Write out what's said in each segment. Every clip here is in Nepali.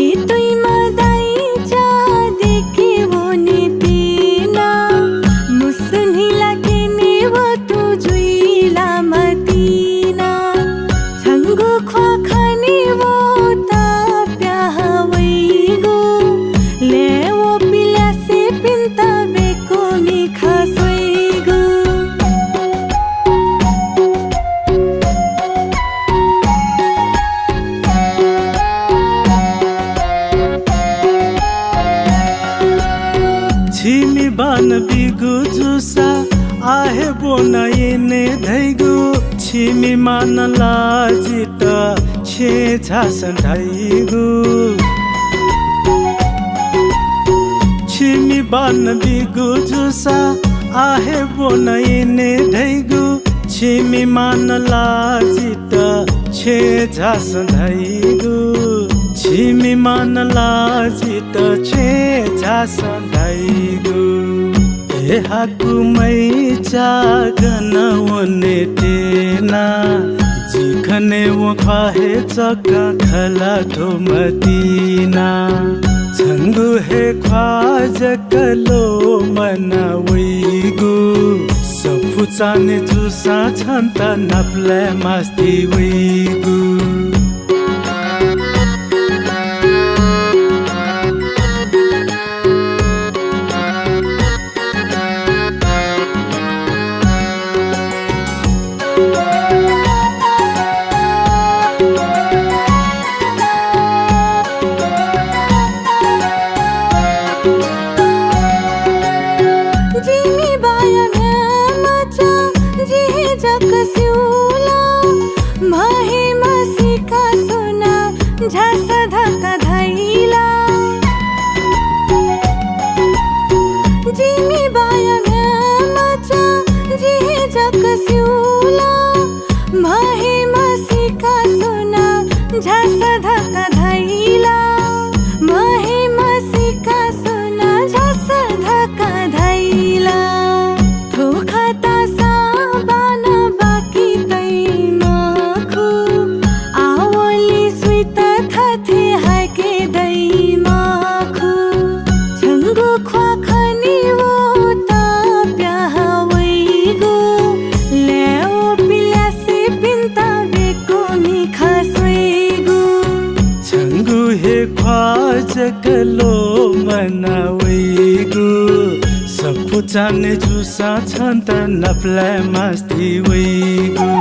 ए तुई मदाई जा देखे वो नीति छिमी बान बिगु जुसा आहे बोनाइने धैगु छिमी मान लाजित छे झासन धाइगु छिमी बान बिगु जुसा आहे बोनाइने धैगु छिमी मान लाजित छे झासन धाइगु छिमी मान लाजित छे झासन धाइगु ए हाकु मै जागन वने तेना जिखने वो खाहे चक्का खला धो मदीना छंगु है ख्वाज कलो मना वैगु सफु चाने जुसा छन्ता नप्ला मास्ती वैगु झासा धक्का धाइला जिमी बाया म्यामाचा जिहे जक सिउला माहे मासिका सुना झासा धक्का धाइला माहे मासिका सुना झासा धक्का धाइला थोखाता साबाना बाकी तैमाखु आवली स्वीता थाथे हाके दैमाखु छंगु ख्वाखनी वो ताप्या हवैगु लेओ पिल्यासे पिन्ता बेको निखा स्वेगु छंगु हे ख्वाज कलो मना वैगु सफु चाने जुसा छन्ता नप्ला मास्ती वैगु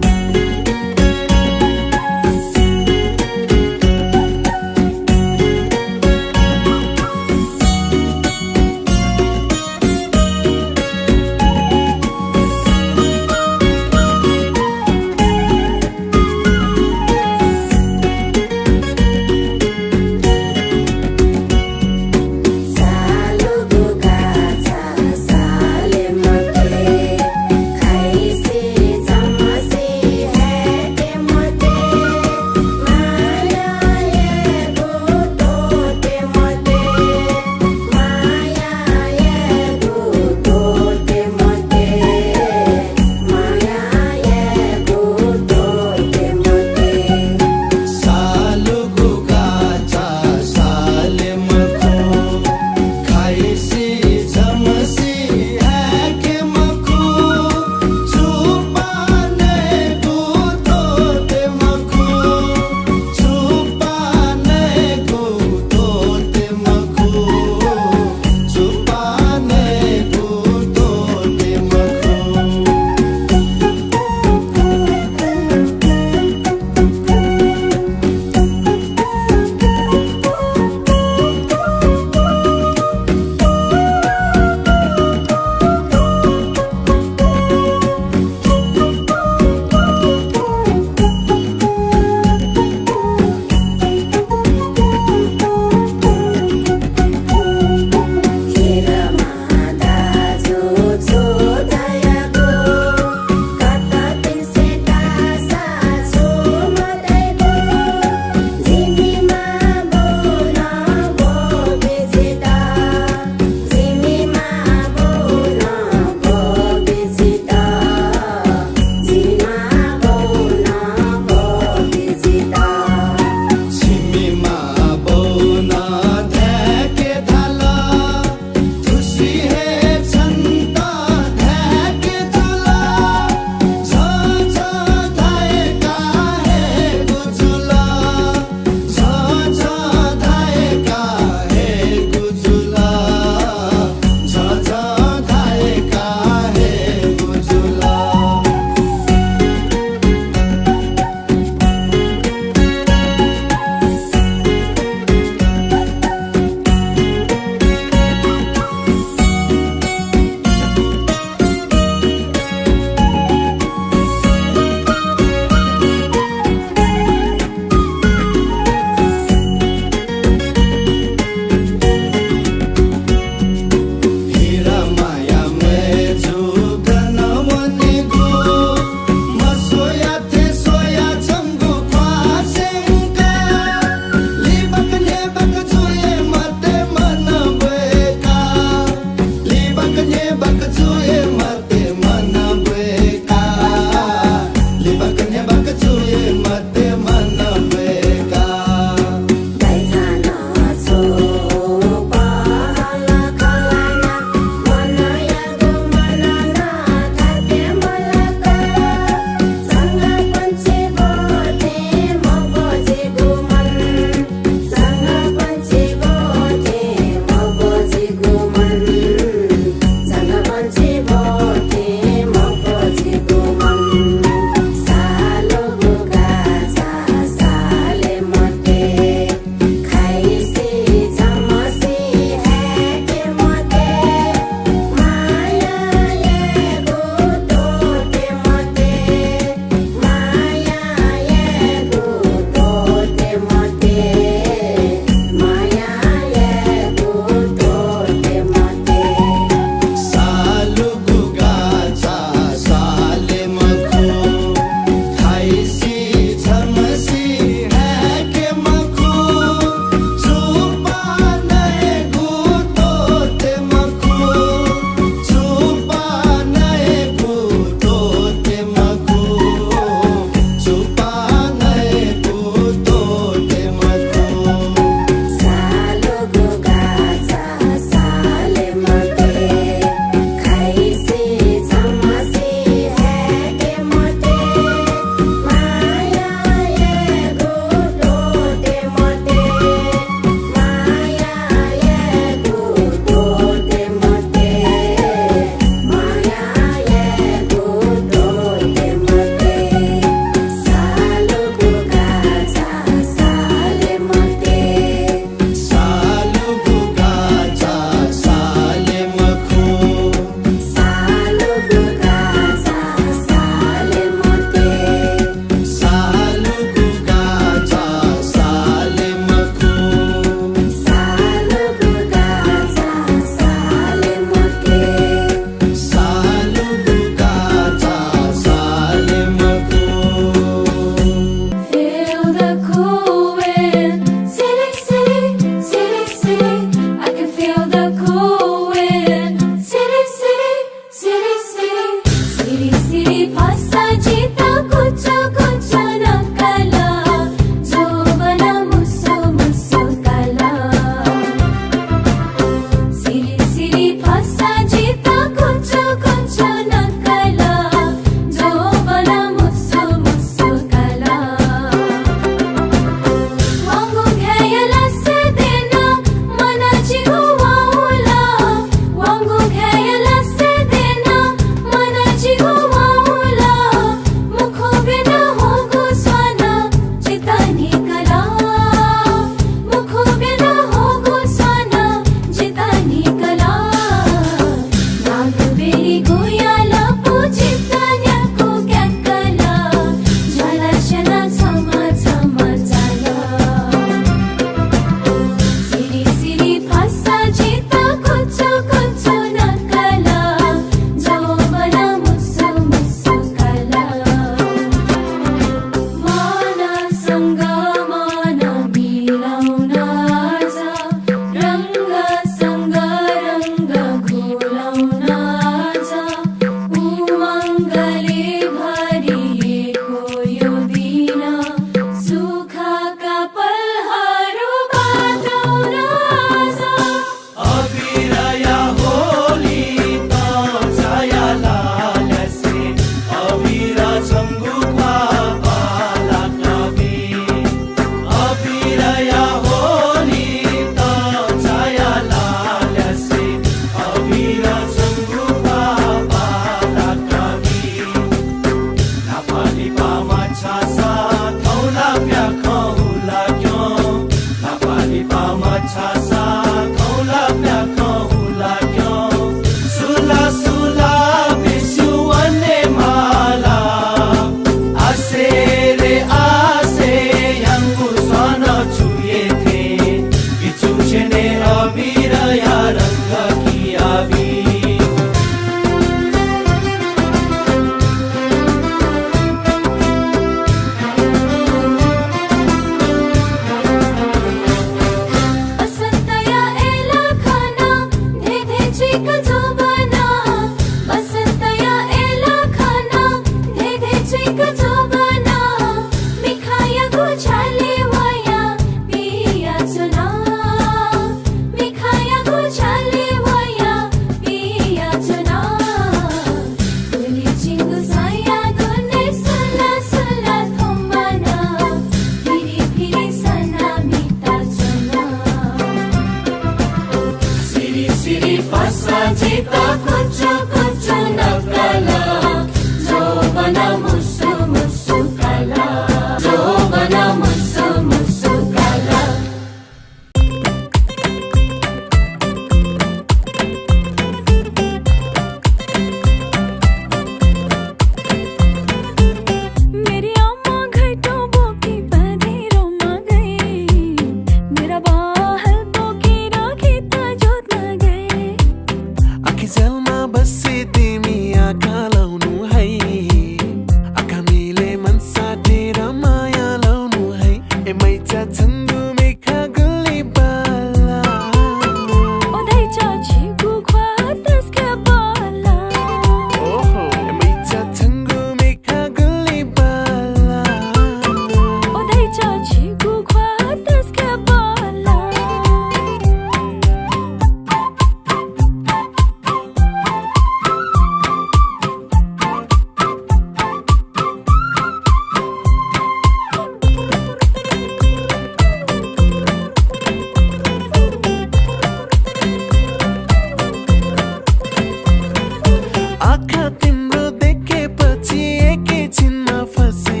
आँखा तिम्रो देखेपछि एकैछिनमा फसे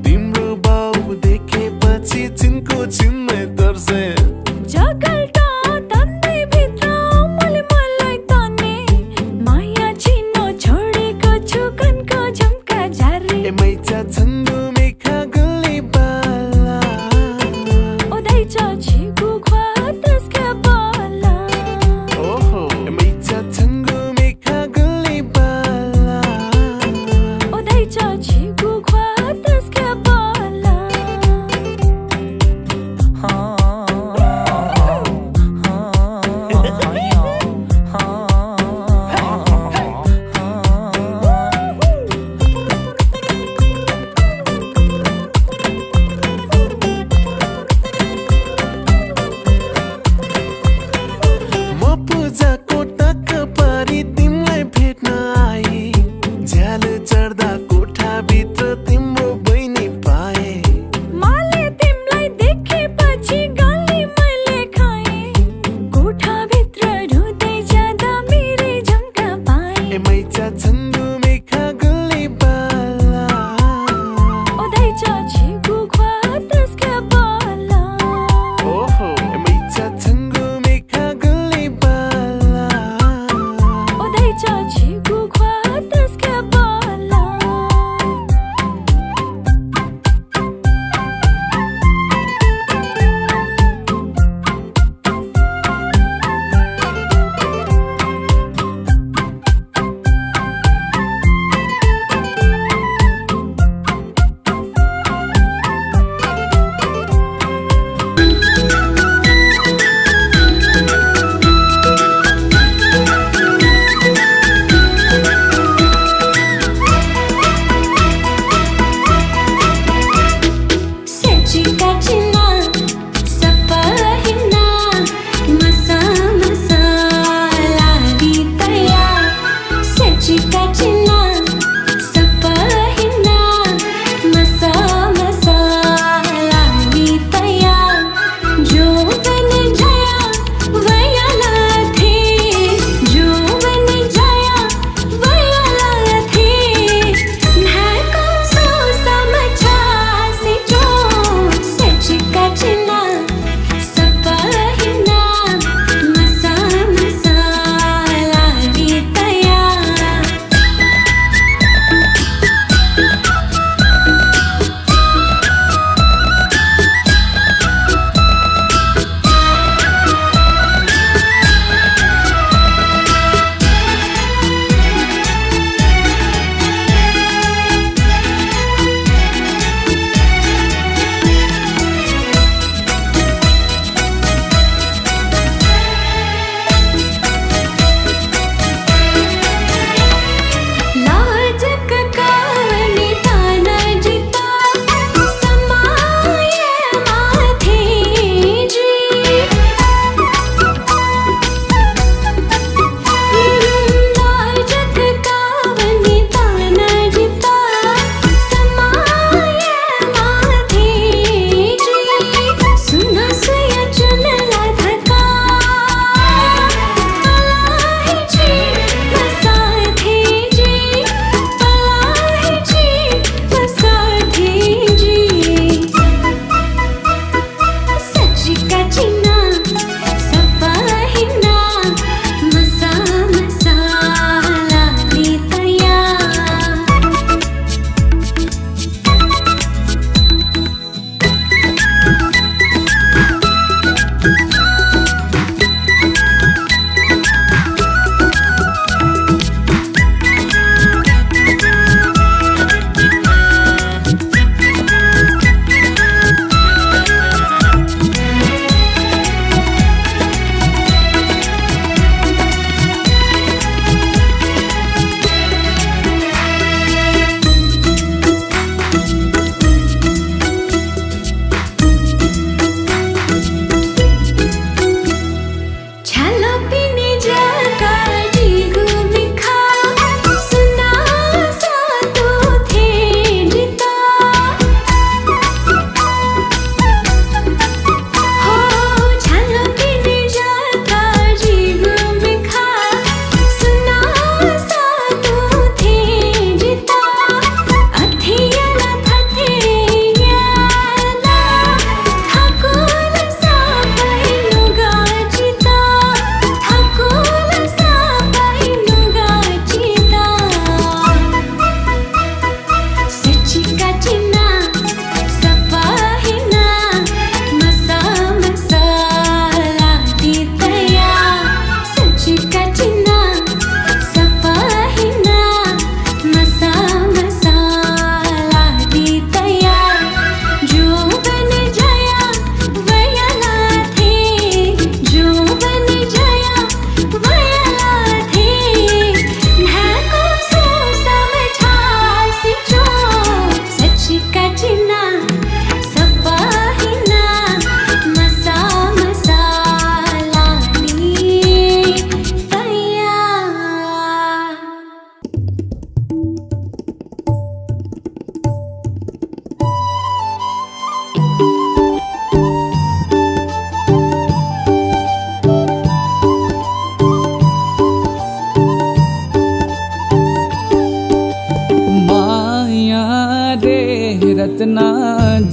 तिम्रो बाउ देखेपछि चिनको चिन्नै तर्से जगल्टा तन्दै भित्र मैले मलाई ताने माया चिन्नु छोडेको छु कनको झुम्का झारे ए मैचा छन्दु मेखा गुल्ली बाला ओदाइचा छिगु ख्वा त्यसका बाला ओहो ए मैचा छन्दु मेखा गुल्ली बाला ओदाइचा छिगु रत्ना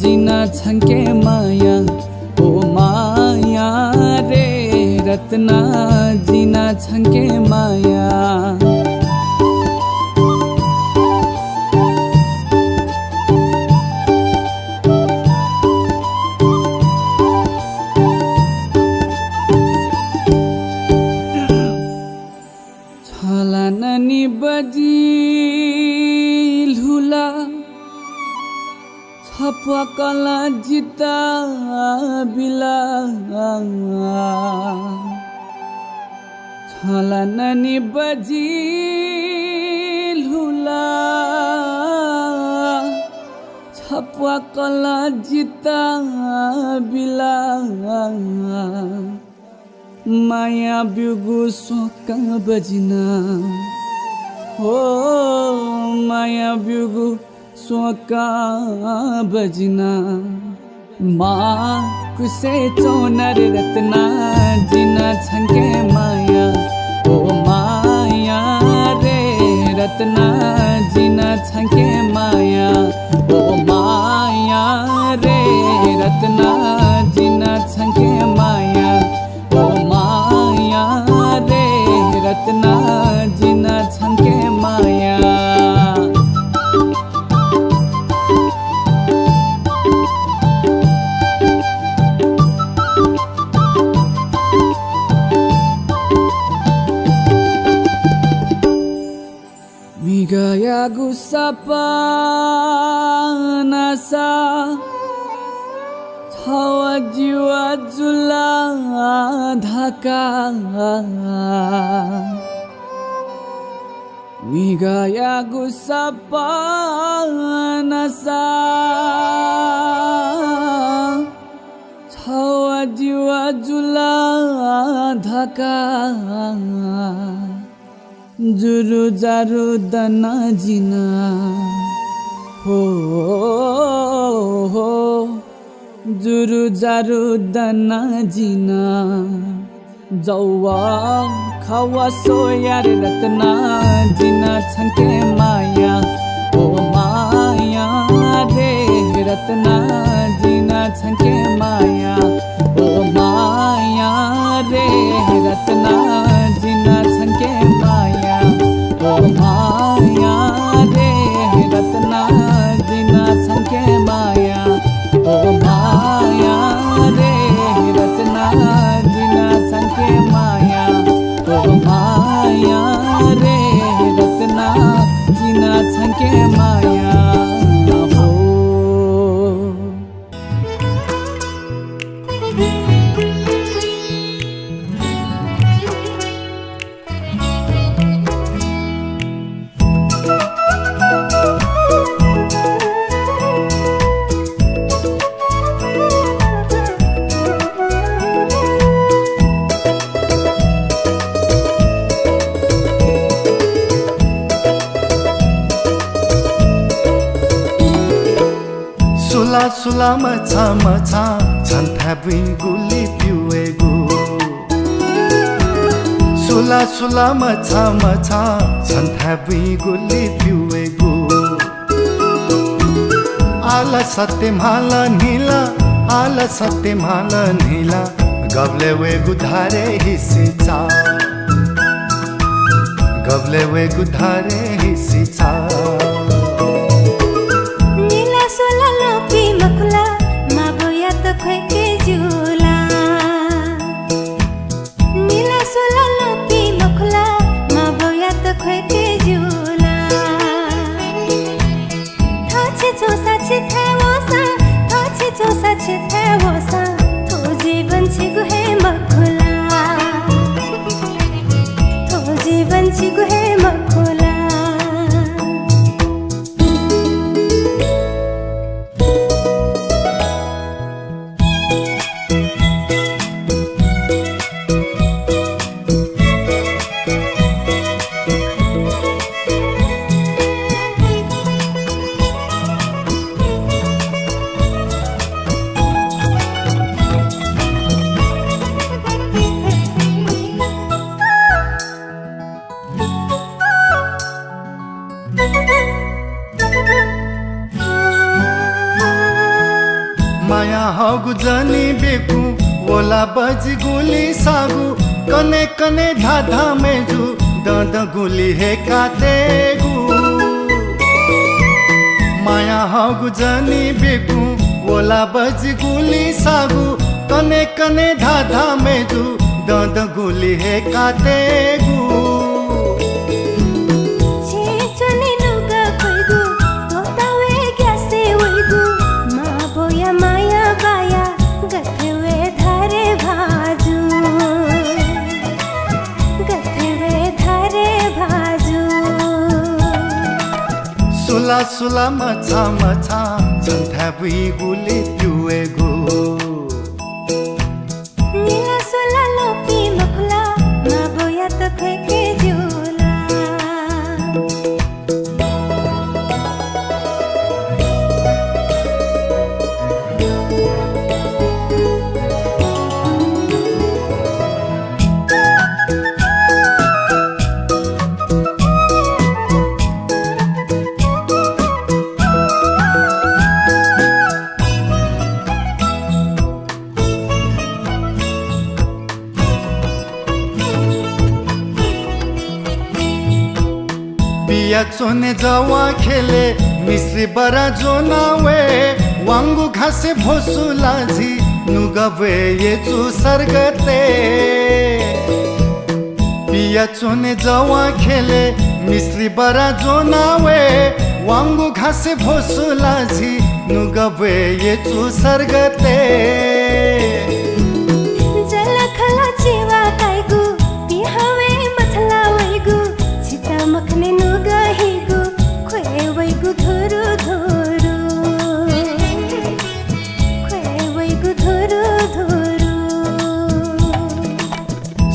जिना छंके माया ओ माया रे रत्ना जिना छंके माया छलाननी बजी लुला छपवा कला जिता बिला छलाननी बजी लुला छपवा कला जिता बिला माया बिगु सोका बजना हो माया बिगु सोका बजना माँ कुसे चोनर रत्ना जिना छंके माया ओ माया रे रत्ना जिना छंके माया ओ माया रे रत्ना जिना छंके माया ओ माया रे रत्ना जिना छंके माया Migaya gusapa nasa Thawa jiwa jula dhaka Migaya gusapa nasa Thawa jiwa jula dhaka जुरु जारु दना जिना हो जुरु जारु दना जिना जौवा खवा सोयार रत्ना जिना छंके माया ओ माया रे रत्ना जिना छंके माया ओ माया रे रत्ना जिना छंके माया ओ माया रे रत्ना जिना छंके माया ओ माया रे रत्ना जिना छंके माया ओ माया रे रत्ना जिना छंके माया हो सुला मछा छन्थाबुइ गुली पिउएगु सुला मछा छन्थाबुइ गुली पिउएगु आला सत्य माला नीला गबले वेगु धारे हिसिचा गबले वेगु धारे हिसिचा हगु जनी बेकु ओला बजी गुली सागु कने कने धाधा मेजु दद गुली हे कातेगु माया हगु जनी बेकु ओला बजी गुली सागु कने कने धाधा मेजु दद गुली हे कातेगु सुला सुला मछा मछा झन्था बुई गुली पिउएगु नीला सोला लोपी मखला मा बोया तो फेके झूला बिया चोने जवा खेले मिश्री बरा जोनावे वांगु घासे भोसुलाजी नुगवे ये चु सरगते बिया चोने जवा खेले मिश्री बरा जोनावे वांगु घासे भोसुलाजी नुगवे ये चु सरगते जलखला जीवा काइगु बिहावे मथला वैगु छिटा मखने नुगहिगु खोए वैगु धुरु धुरु खोए वैगु धुरु धुरु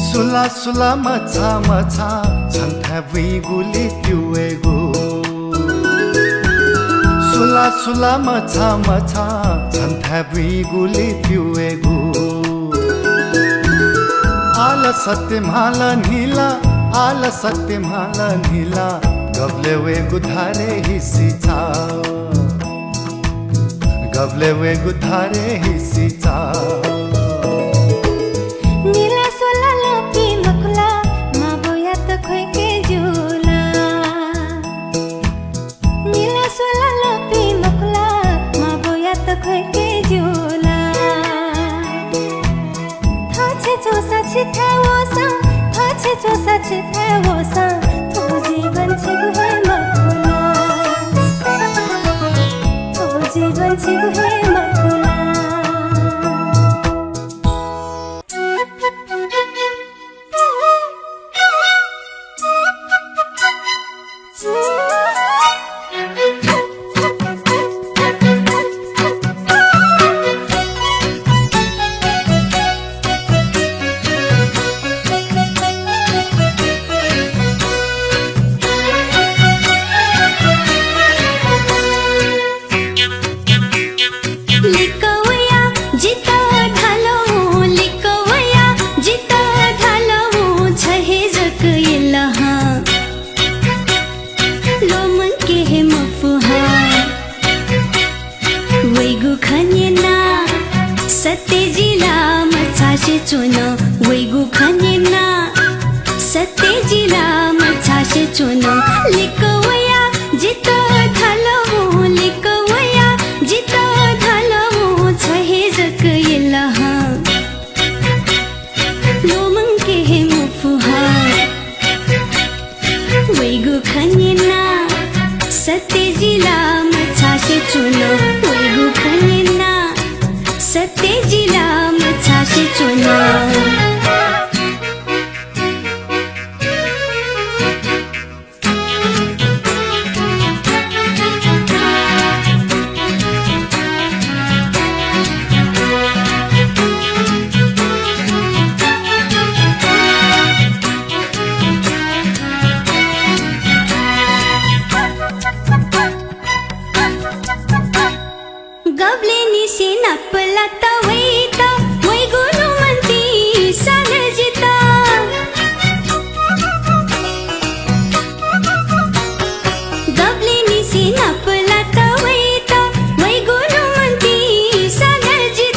सुला सुला मछा मछा झन्था बुई गुली पिउएगु सुला सुला मछा मछा झन्था बुई गुली पिउएगु आल सत्यम हाल नीला आल सत्यम हाल नीला गबले वे गुधारे हिसी चा गबले वे गुधारे हिसी चा नीला सोला लोपी मखला मा बोया तो खोके झूला नीला सोला लोपी मखला मा बोया तो खोके झूला थाचे चोसा छिथा वोसा थाचे चोसा छिथा वोसा तो जीवन छिगु है मखला तो जीवन छिगु है मखला वैगु खनेना सतेजिला मछासे चुनो लिकवया जित थालमु लिकवया जित थालमु छहे जक यलह लोमंग के हे मुफुहा वैगु खनेना सतेजिला मछासे चुनो वैगु खनेना सतेजिला मछासे चुनो गबले निसे नपलाता वैता वैगुनु मंती सानजिता गबले निसे नपलाता वैता वैगुनु मंती सानजिता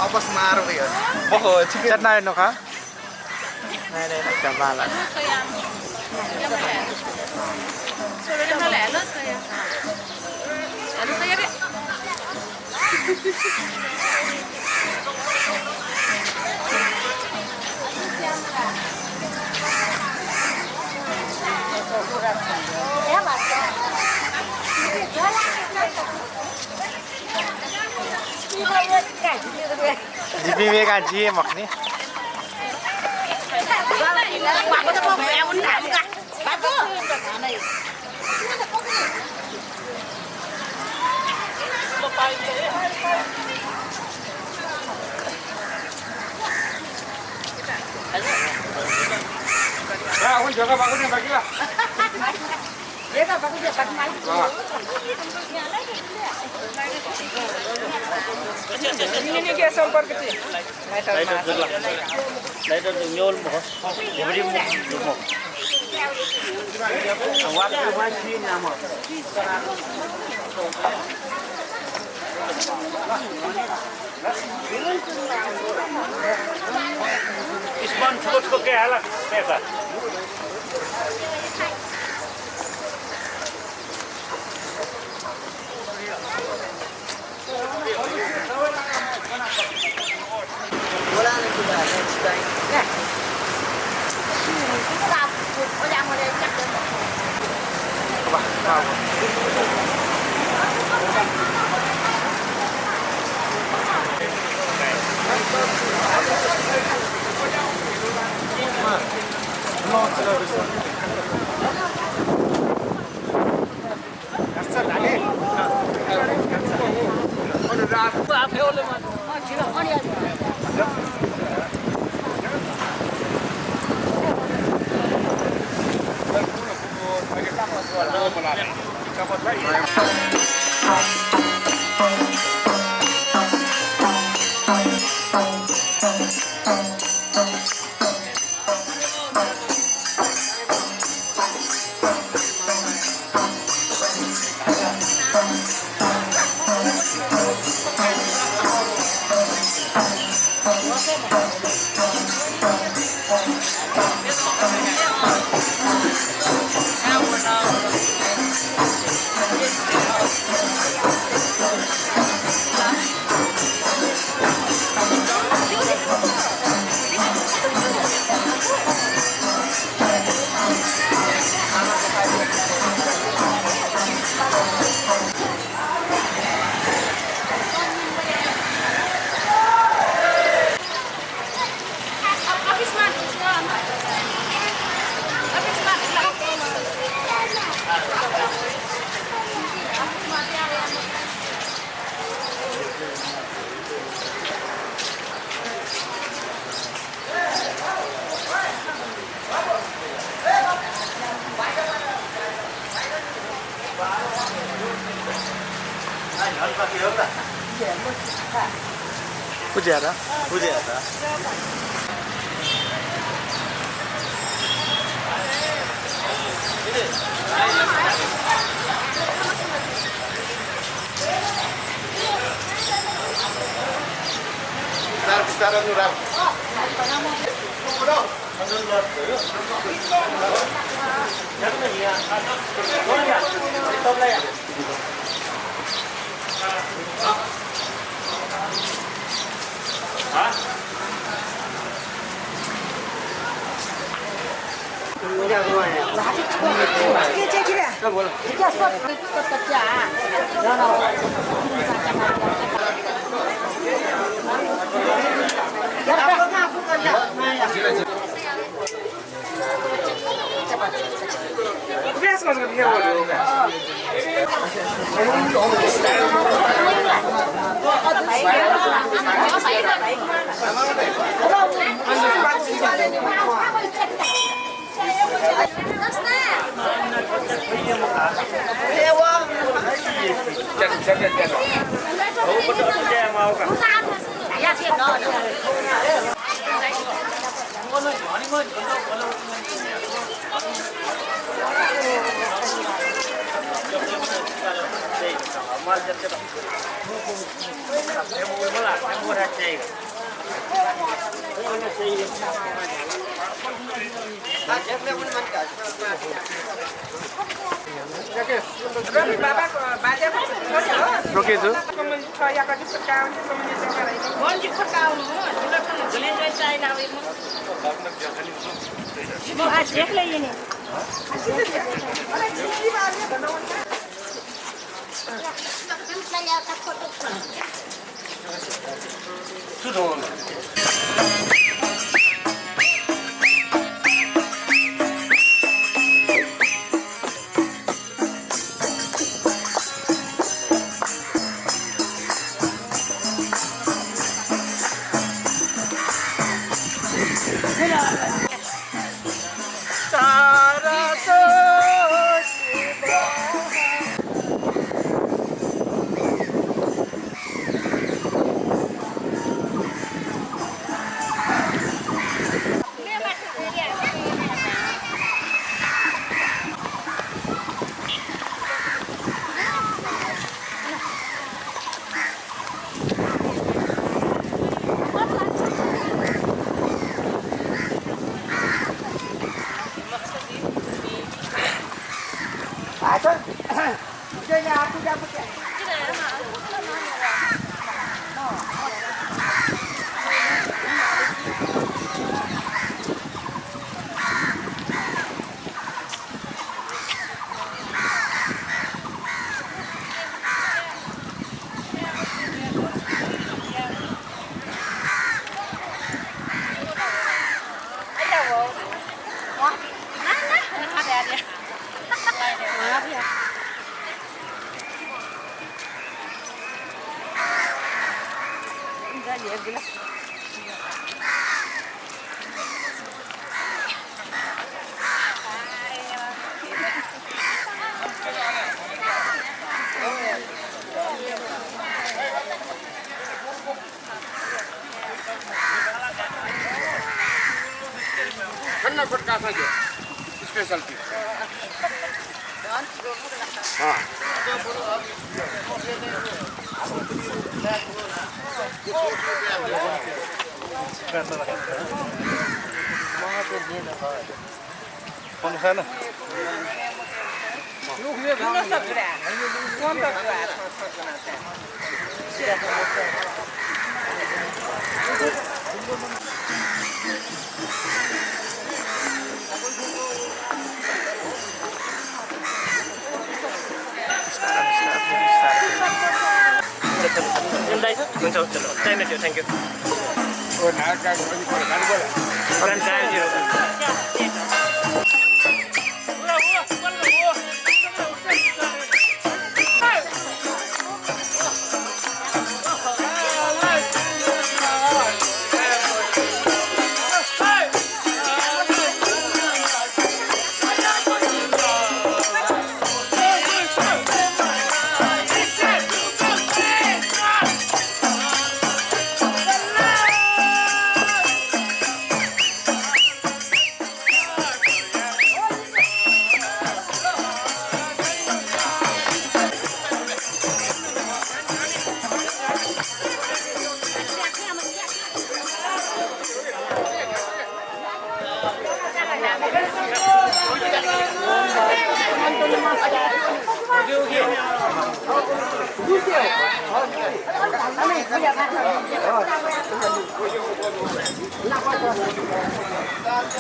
apa semarang ya? Oh, chicken na yun ka? Này đây, cả ba lại. Nó lẻ lướt rồi à? Lẻ lướt tiếp đi. Jibi gaji mak ni. Aku jaga bagusnya bagi lah. Dia tak bagus dia bagi mai. Ini dia sampar kecil. Lighter dulu. Lighter tu nyol mo. Jadi mo. Awak tu masih nama. Isman छोड़ के आला कैसा बोला नहीं कुछ है चिकाई ना आप वो जा मुझे check Pujara? Pujara. Sekarang murah. Special thank you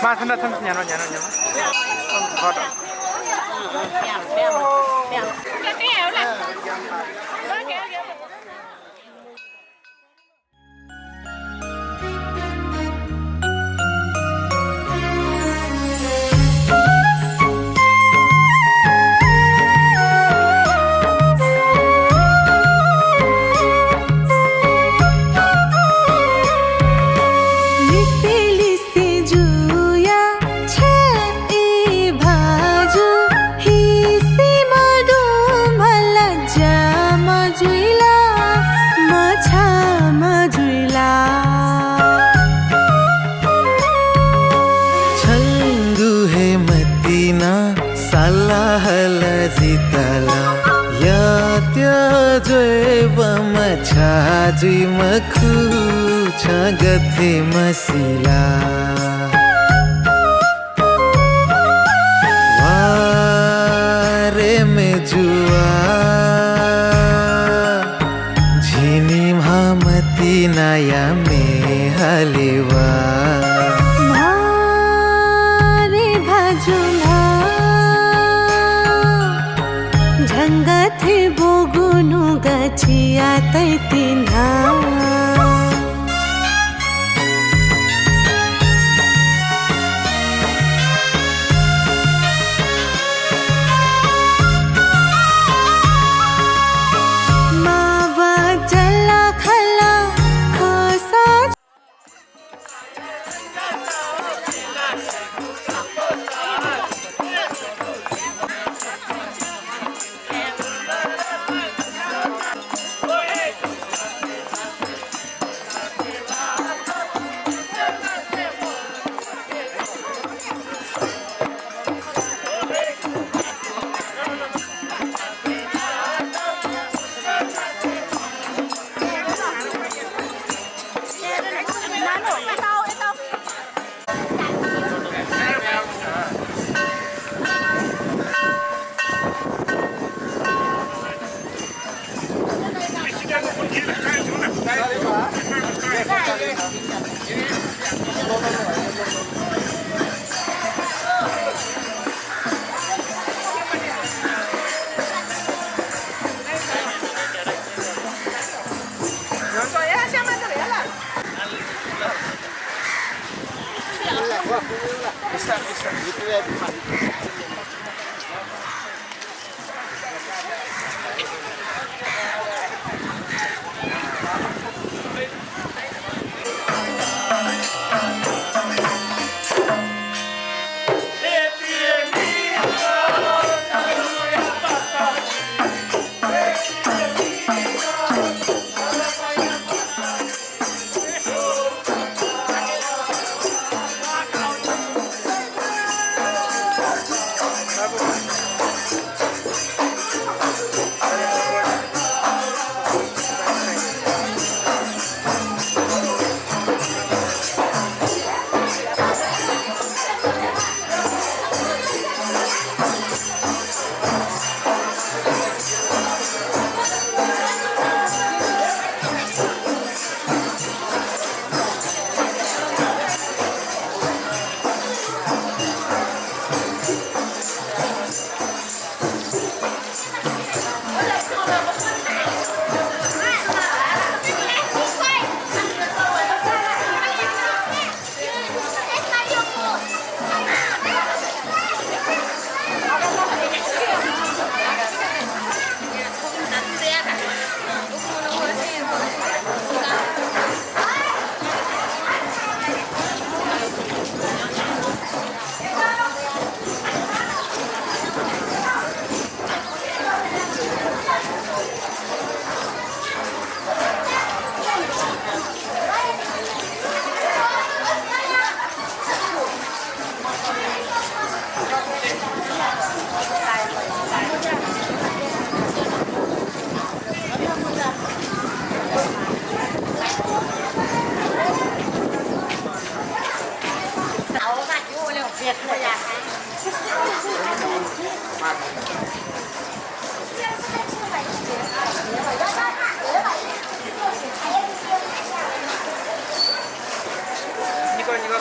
마트나 탐 냐노 냐노 냐노 거다 लिसे लिसे जुया छे भाजु हिसे मधु मला जामा जुइला मछा मजुइला छंदू हे मतीना साला हला जितला या त्या जैव मछा जुई मखू छगथे मसिला वारे में जुआ झिनी भामती नाया में हलिवा मारे भाजुला झंगथे बोगुनु गछिया तैतिन्हा मावा जला खला खसा 이거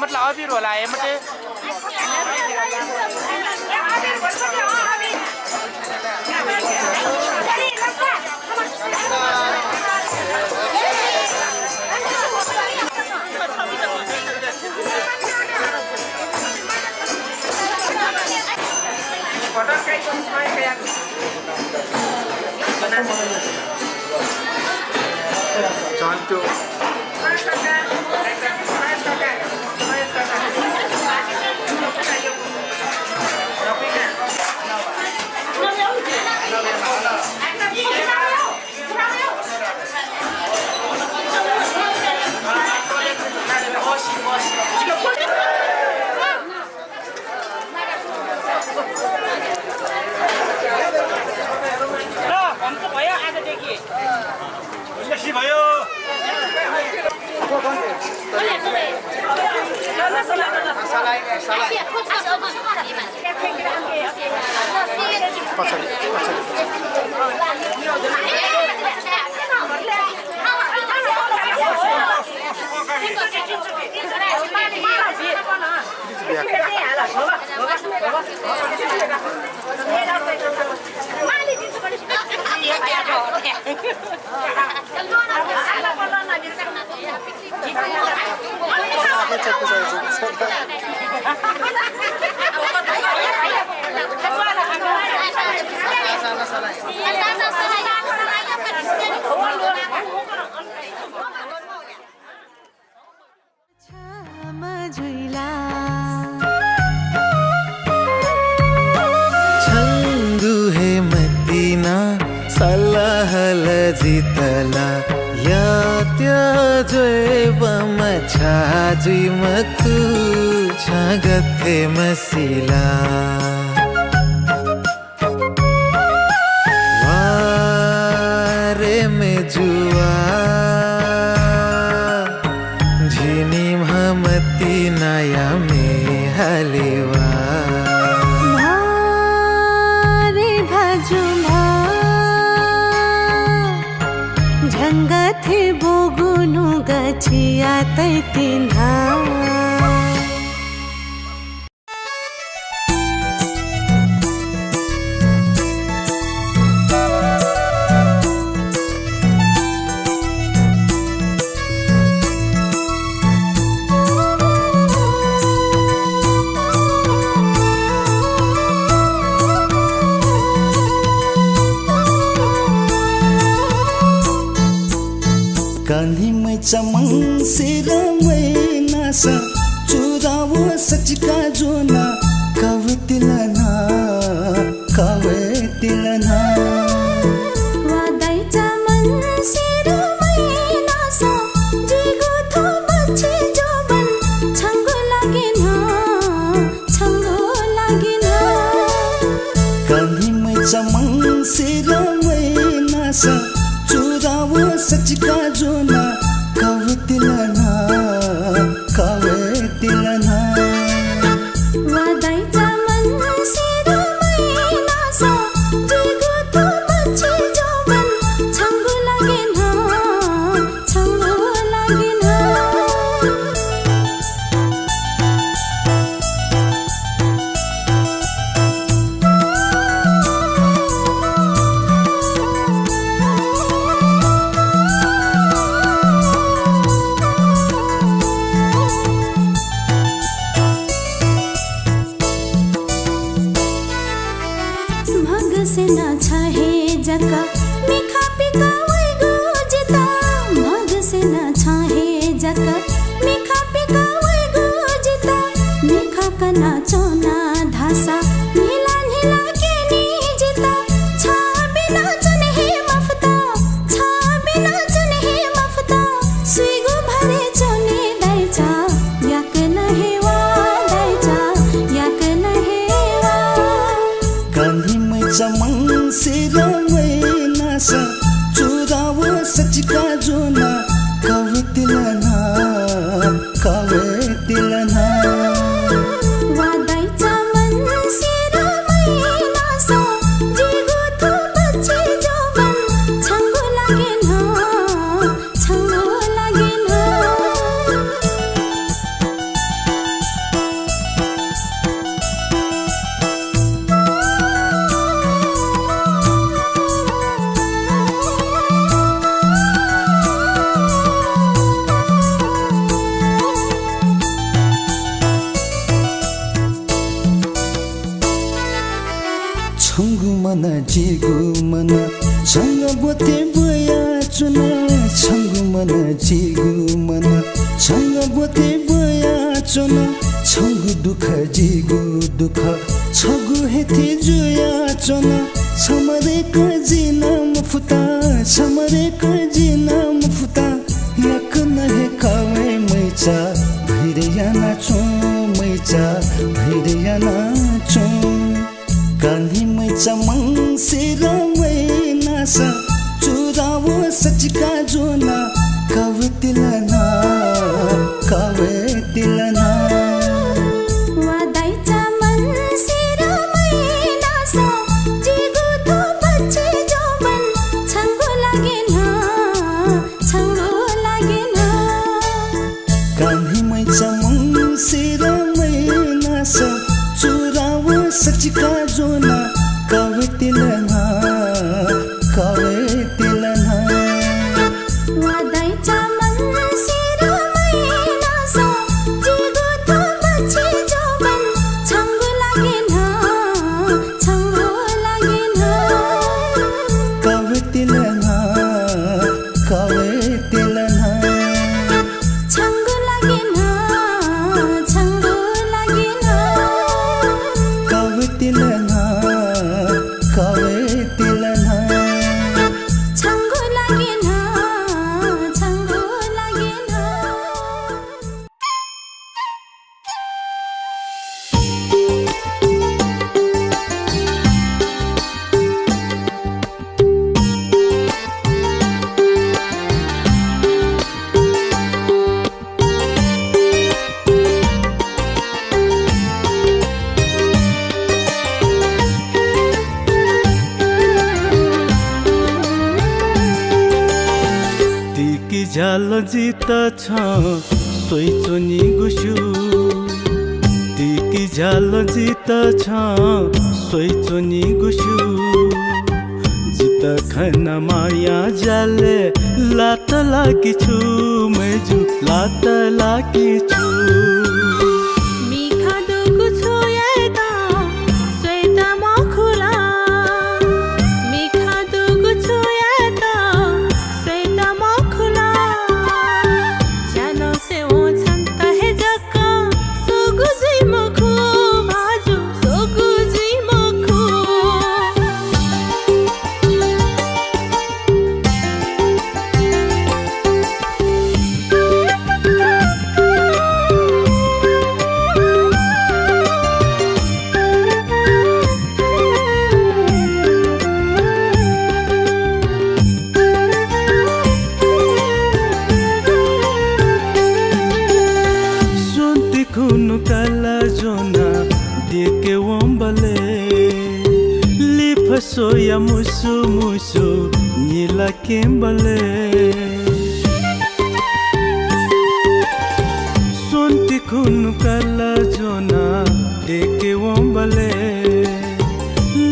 मतलब अबिर होला एमटे Janto. जितला या त्यजैवम छाजुई मकु छगथे मसिला वारे में जुआ झिनी महमती नया में हलेवा थे बोगुनु गछिया तै तिन्हा कान्हीमै चमन सिरमै नासा चुरावो सचिका जोना कवे तिलना वादाई चमन सिरमै नासा जिगो थो बच्चे जोबन छंगो लागिन कान्हीमै चमन सिरमै नासा चुरावो सचिका जोना कवे तिलना वादाई चमन सिरमै नासा जिगो थो बच्चे जोबन छंगो लागिन से ना छाहे जका मिखा पिका वै गुजिता मग से ना छाहे जका मिखा पिका वै गुजिता मिखा कना चोना धासा नीला के नी जिता छा बिना चुन हे मफता सुइगो भरे चोने दाइचा याक नहे वा दाइचा याक नहे वा कान्हीमै चमन सिरमै नासा चुरावो सचिका जोना कवे तिलना वादाई मन जिगु मन छङ्ग बोते बोया चुन छङ्गु मन जिगु मन छङ्ग बोते बोया चुन छङ्गु दुख जिगु दुख छगु हेथे जुया चुन समरे कजिना मुफुता समरे कजिना मुफुता याक नहे कावे मैचा भैरिया नाचो मैचा भैरिया नाचो गान्धी मैचा मंगसिर मैनासा चुरावो सचिका जोना कावे तिलना कावे तिलना वादाईचा मनसिर मैनासा जिगु थो बच्चे जोबन छङ्गो लागेन गान्धी मैचा मंगसिर मैनासा चुरावो सचिका जोना कावे तिलना कावे तिलना वादाईचा मनसिर मैनासा जिगु थो बच्चे जोबन छङ्गो लागेन कावे तिलना कावे तिलना छङ्गो लागेन कावे तिलना कावे तिलना छङ्गो लागेन तिकी झालो जित छ सोइचोनी गुसु तिकी झालो जित छ सोइचोनी गुसु जित खन माया जाले लात लाकी छु मेजु लात लाकी छु मिखा दुगु छोएता स्वेता मखुला मिखा दुगु छोएता स्वेता मखुला जानो से ओ छन्ता हे जक्का सोगुजी मखु भाजु सोगुजी मखु सुन्ती खुनु काला जोना देके वम्बले लिफ सोया मुसु मुसु नीला केम्बले सुन्ती खुनु काला जोना देके वम्बले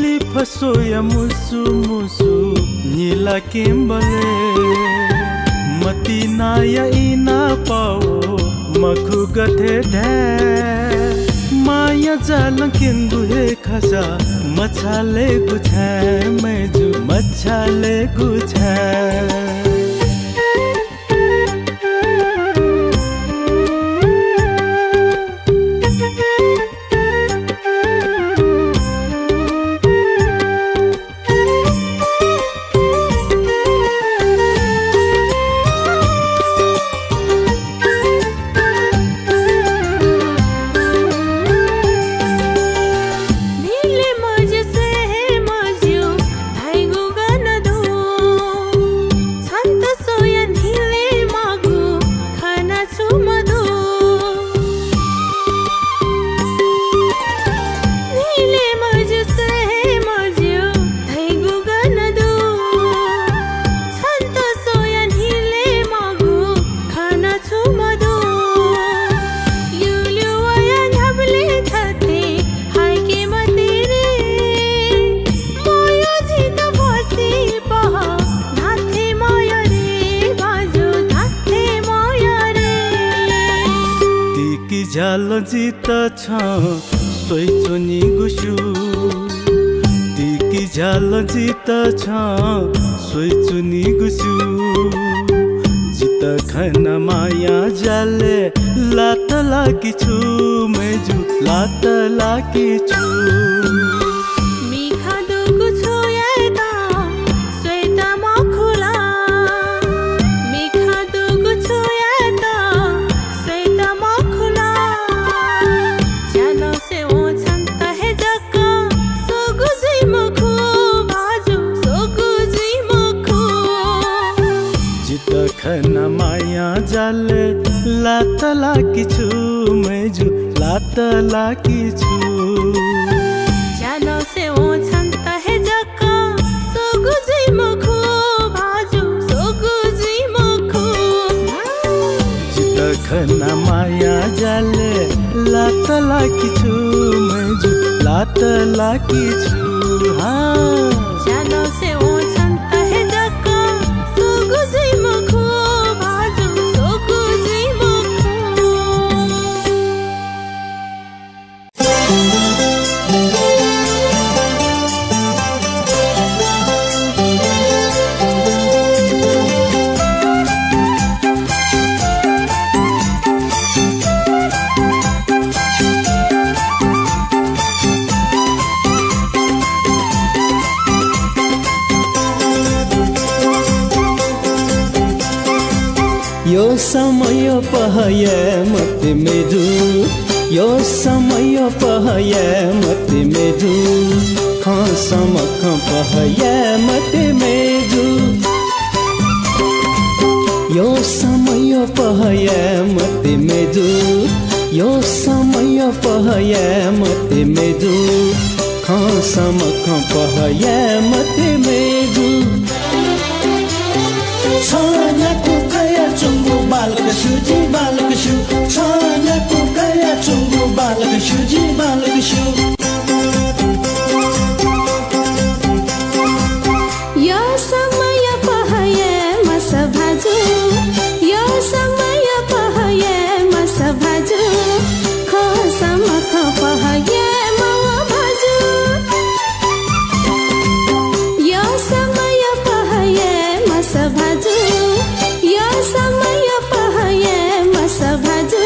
लिफ सोया मुसु मुसु नीला केम्बले मती नाया इना पाओ मखु गथे धे माया जाल किंदु हे खसा मछाले गुछे मेजु मछाले गुछे नीले मज से मज्यु धाइगु गन दो छन्त सोया नीले मागु खाना छु मधु नीले मज से मज्यु धाइगु गन दो छन्त सोया नीले मागु खाना छु मधु युलु वया झबले थथे हाइके मतेरे मोयो जित बसी पह धाथे मोयो रे बाजु धाथे मोयो रे तिकी झालो जित छ सोइचोनी गुसु तिकी झाल जित छ सोई चुनी गुसु जित खाना माया जाले लात लाकी छु मेजु लात लाकी छु मिखा दुगु छोएता स्वेता मखुला मिखा दुगु छोएता स्वेता मखुला जानो से ओ छन्ता हे जक्का सोगु जी मखु भाजु सोगु जी मखु जित खाना माया जाले लात लाकी छु मेजु लात लाकी छु जानो से ओ छन्ता हे जक्का सोगु जी मखु भाजु सोगु जी मखु जित खाना माया जाले लात लाकी छु मेजु लात लाकी छु जानो से ओ छन्ता हे जक्का सोगु जी मखु भाजु सोगु जी मखु यो समय पहय मत मेरु यो समय पहय मत मेरु खसम पहय मत मेरु यो समय पहय मत मेरु यो समय पहय मत मेरु खसम पहय मत मेरु छानाको कया चुङ्गो बालक सुजी बालक सु छानाको कया चुङ्गो बालक सुजी बालक सु यो समय पहय मस भाजु यो समय पहय मस भाजु खसम पहय म भाजु यो समय पहय मस भाजु यो समय पहय मस भाजु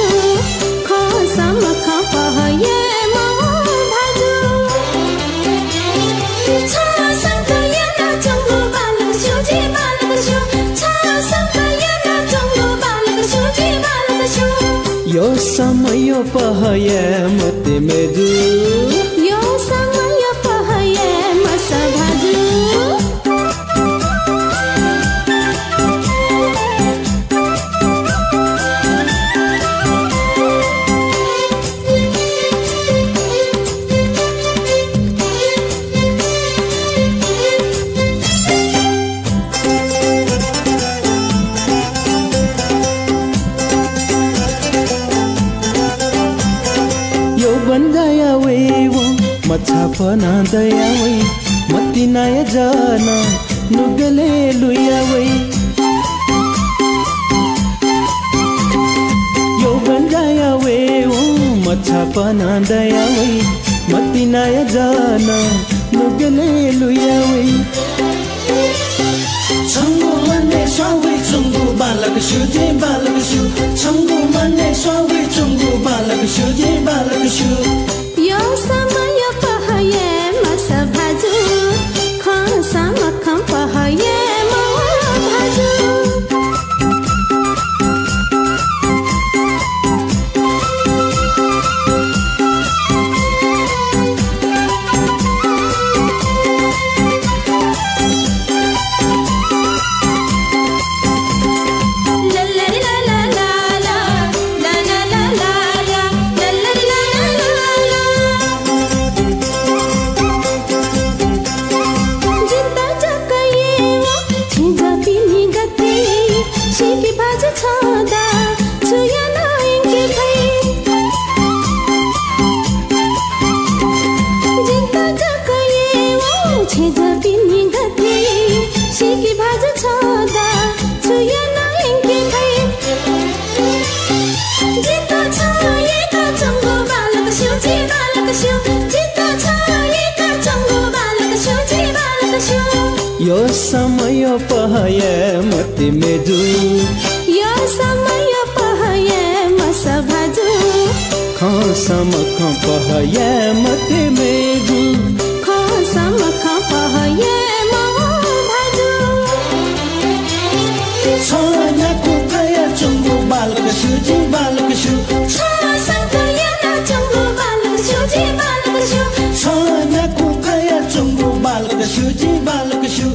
खसम पहय म भाजु यो समय पहय मत मेरु यो समय पहय मस भाजु बन्दाया वे वो मच्छा पना दया वे मती नाय जाना नुगले लुया वे यो बन्दाया वे वो मच्छा पना दया वे मती नाय जाना नुगले लुया वे छंगो मने स्वावे चुंगो बालक सुजे बालक सु छंगो मने स्वावे चुंगो बालक सुजे बालक सु यो समय पहय मस भाजु खसम पहय म भाजु la la la la la la la la la la la la समख पहया मते मेगु समख पहये भाजु छानाको कया चुङ्गो बालक सुजी बालक सु छानाको कया चुङ्गो बालक सुजी बालक सु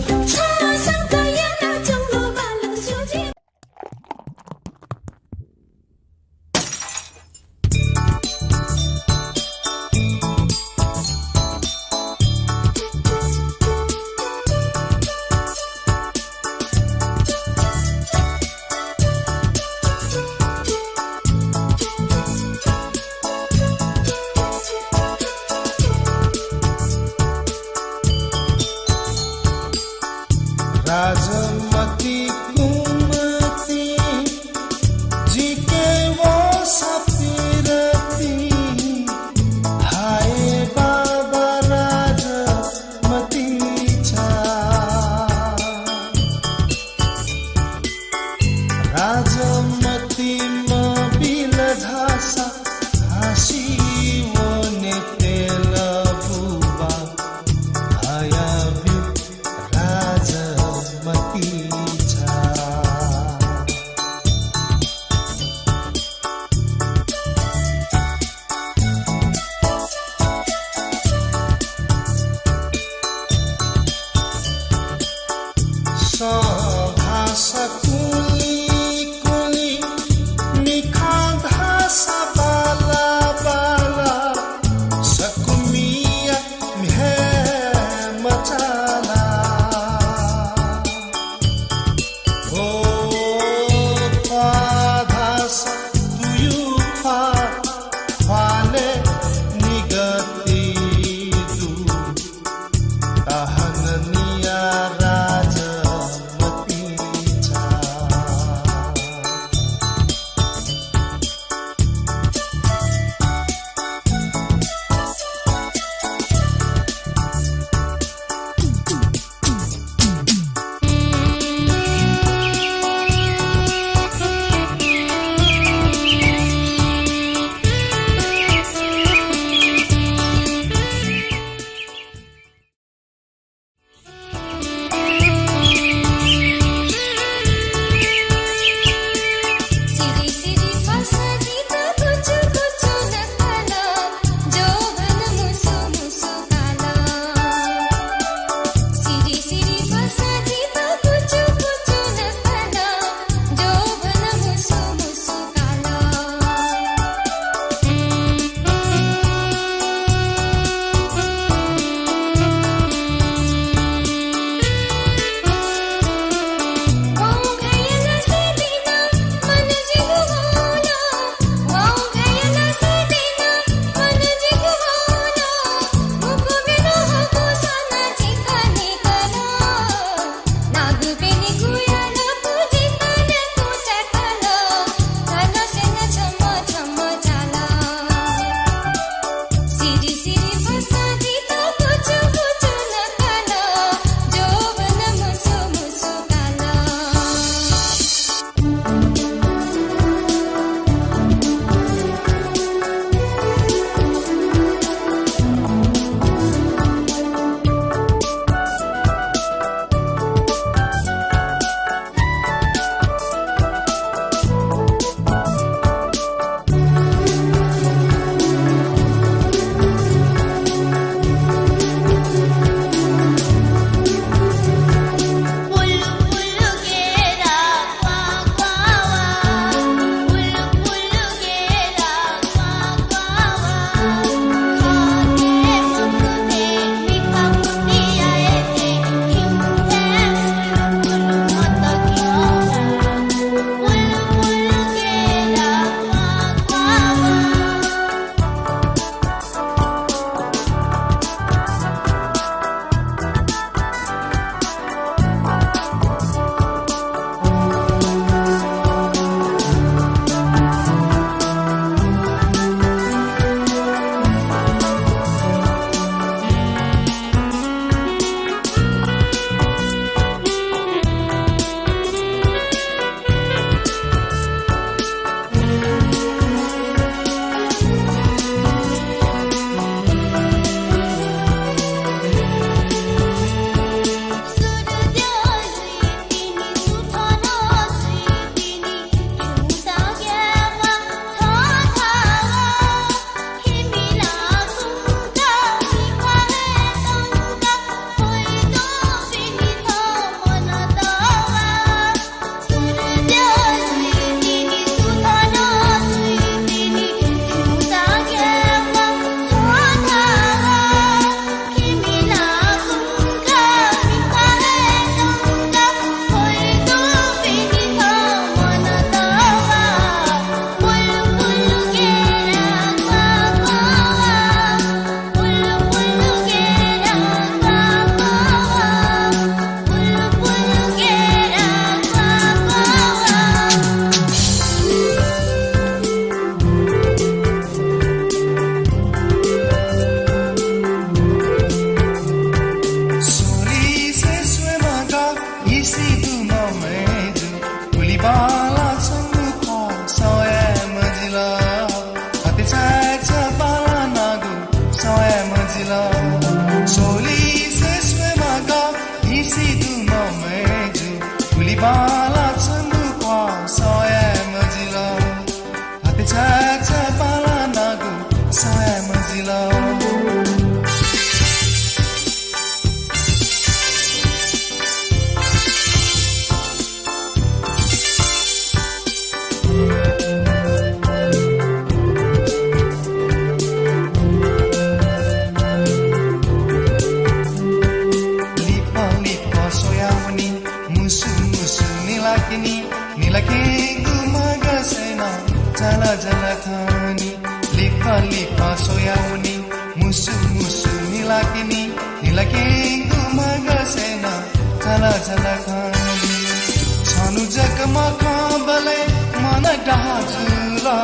मजिला सोली से स्वमागा इसी दुमा में जो कुली बाला चंदू का सोया मजिला हाथे चाचा बाला Nagu soya मजिला Nilakengu magasena jala jala thani lipa lipa soyauni musu musu nilakengu magasena jala jala thani chanu jakma khabale mana dahajula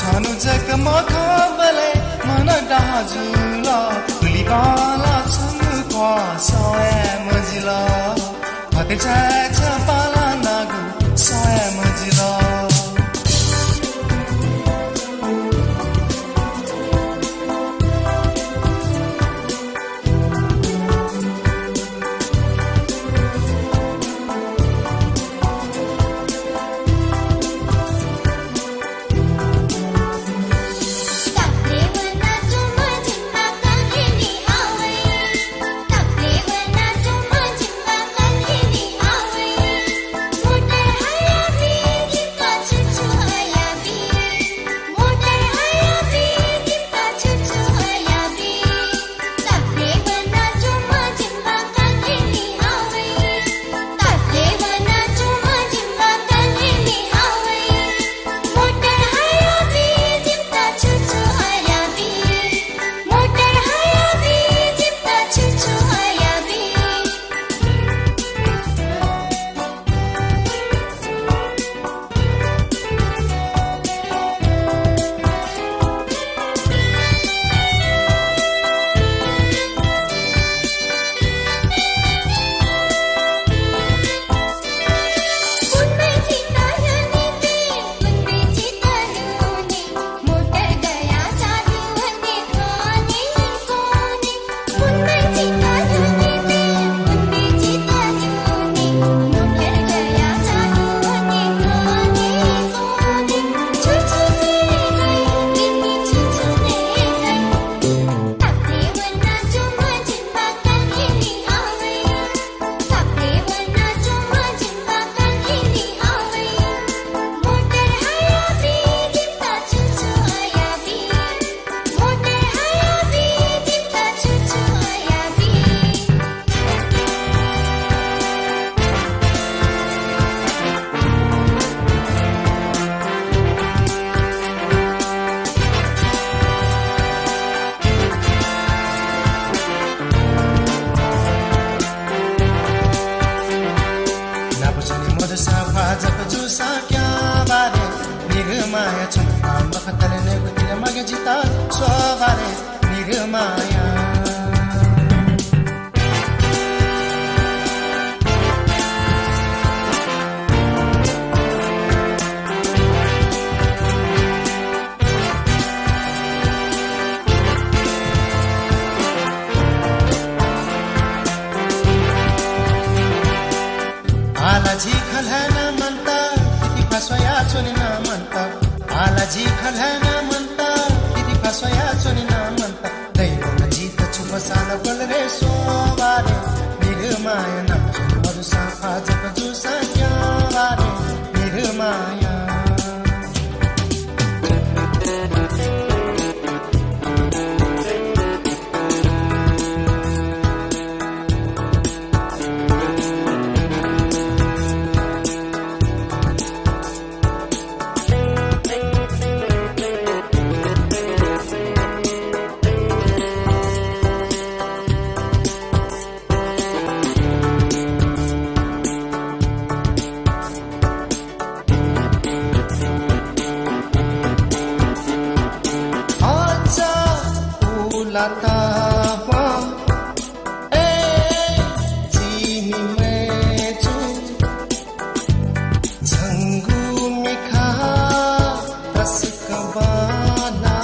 chanu jakma khabale mana dahajula kulibala chanu kwa soya majila hate cha pala nagu soya majila आलाजी खलहना म्हणता किती फसवया चोनीना म्हणता आलाजी खलहना म्हणता किती फसवया चोनीना म्हणता दैवना जीत छुपसाना बलरे सोवारे निर्माया नाचून मधुसा फाजक जुसा क्यावारे निर्माया लाता हुआ ए जीनी में जो झंगू में खा रस कबाना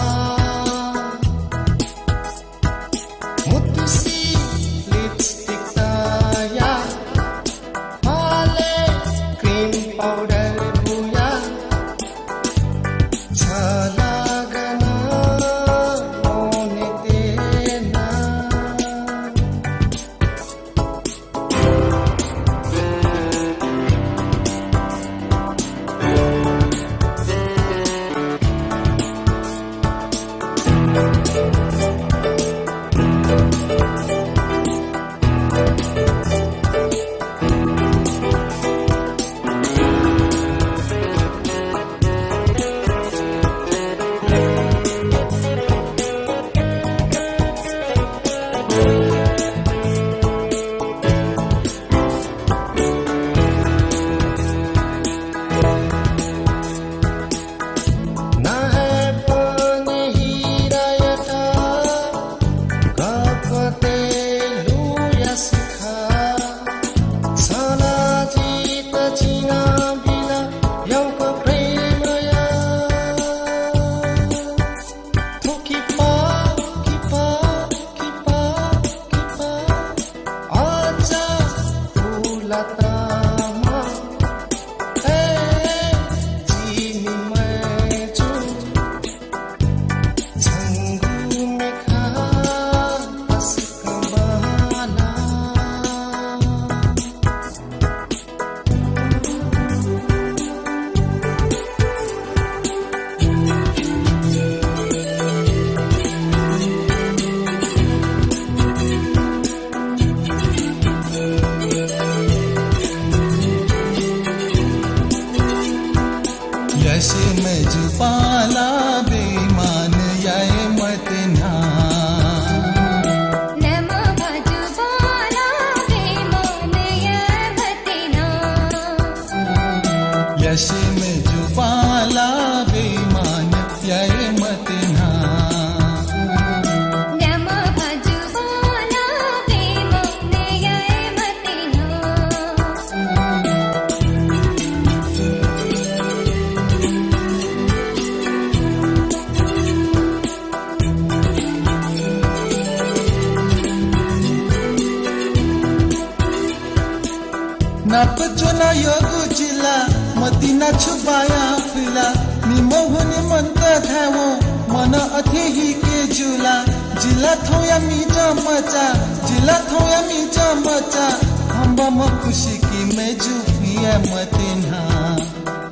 Napachona yogu jila Madina chubaya fila Nimo huni manta thawo Mana athe hi ke jula Jila thoya mija macha Jila thoya mija macha Hamba ma khushi ki मैं जुफिया मतना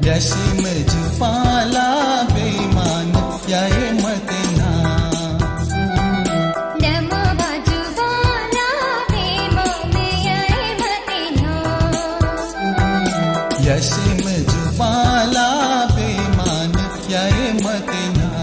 जैसे मैं जुफाला बेईमान या मतना जैसे मैं जुफाला बेईमान या मतना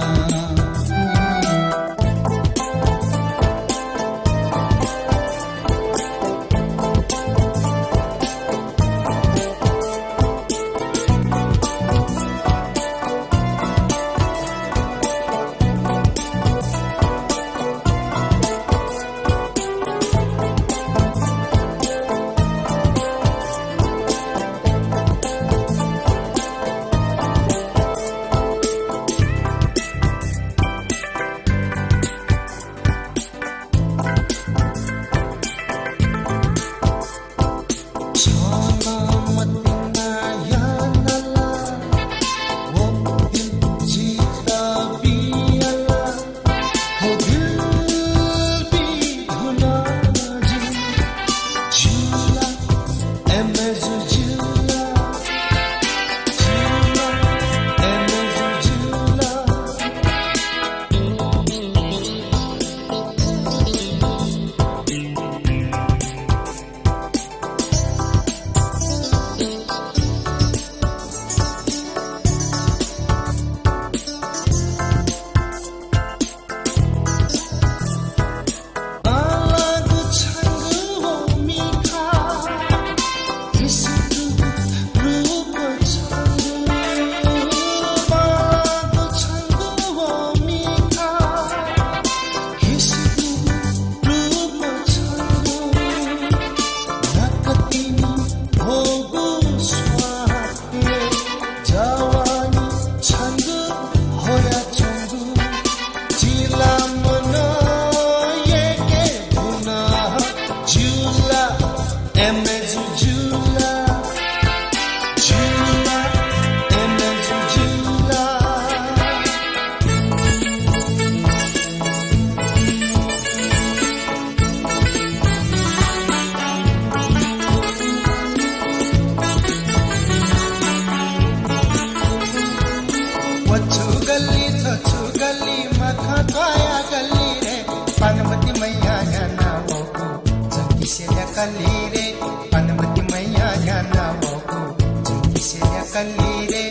कली रे पार्वती मैया जाना मोको जंगी से कली रे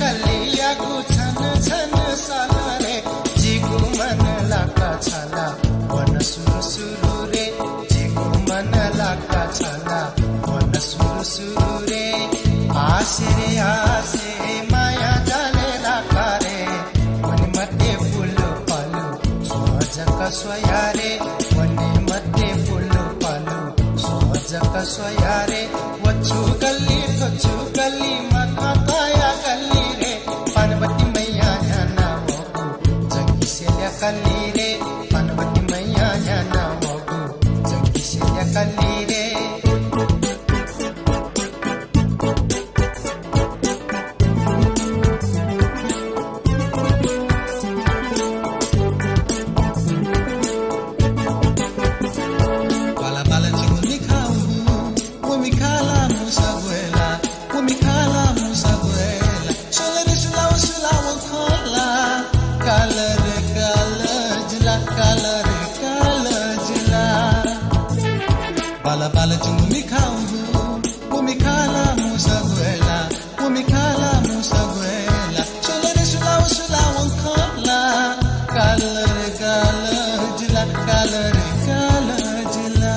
कलिया को छन छन साला रे जिगु मन लाका छाला वन सुरु सुरु रे जिगु मन लाका छाला वन सुरु सुरु रे आसे माया जाले लाका रे वनि मते फूल पालू सोजक सोया रे वनि मते फूल पालू सोजक सोया रे वछु गली मका काया गली पार्वती मैया जाना मोगू जंगी से कली रे पार्वती मैया जाना मोगू जंगी से कली रे Bala chungumi khau umikhala musaguela cholere sulaw khala kalare jila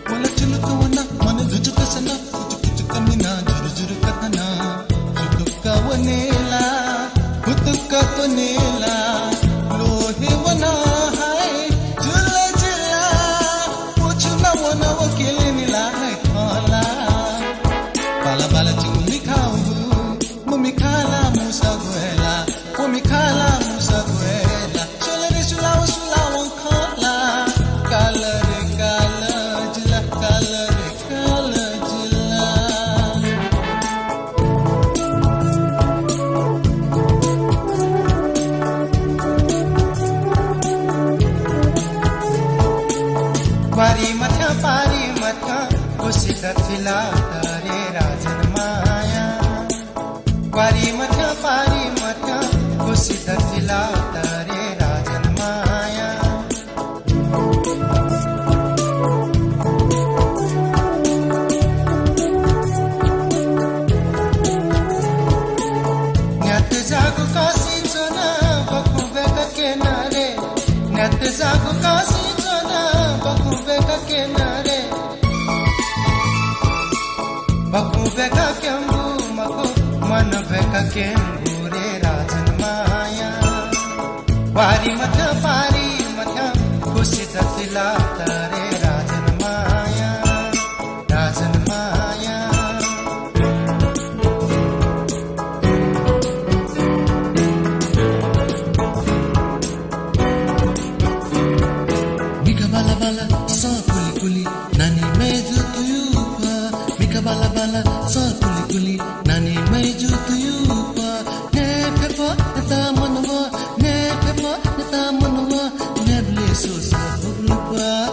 wala chulukawana mana dujukasana kamina juru katana वनेला खुदका तो नेला लोहे वना है जुला कुछ न वना वकील नीला है खाला बाला चुंगली खाऊ मुमी खाला मुसा गुएला चोले सुलाव खाला कालरे जिला पारी मथा कुसित थिला तारे राजन माया पारी मथा कुसित थिला तारे राजन माया न्यात जागु कासी चना बकुबे के नारे न्यात जागु कासी Bakubeka kenare Bakubeka kembu mako manabeka kembu re rajan maya Pari matha kusita tila tare rajan maya Bala sa kuli nani meju tuyupa mika bala sa kuli nani meju tuyupa ne pepa ta manwa neble so sa khulupa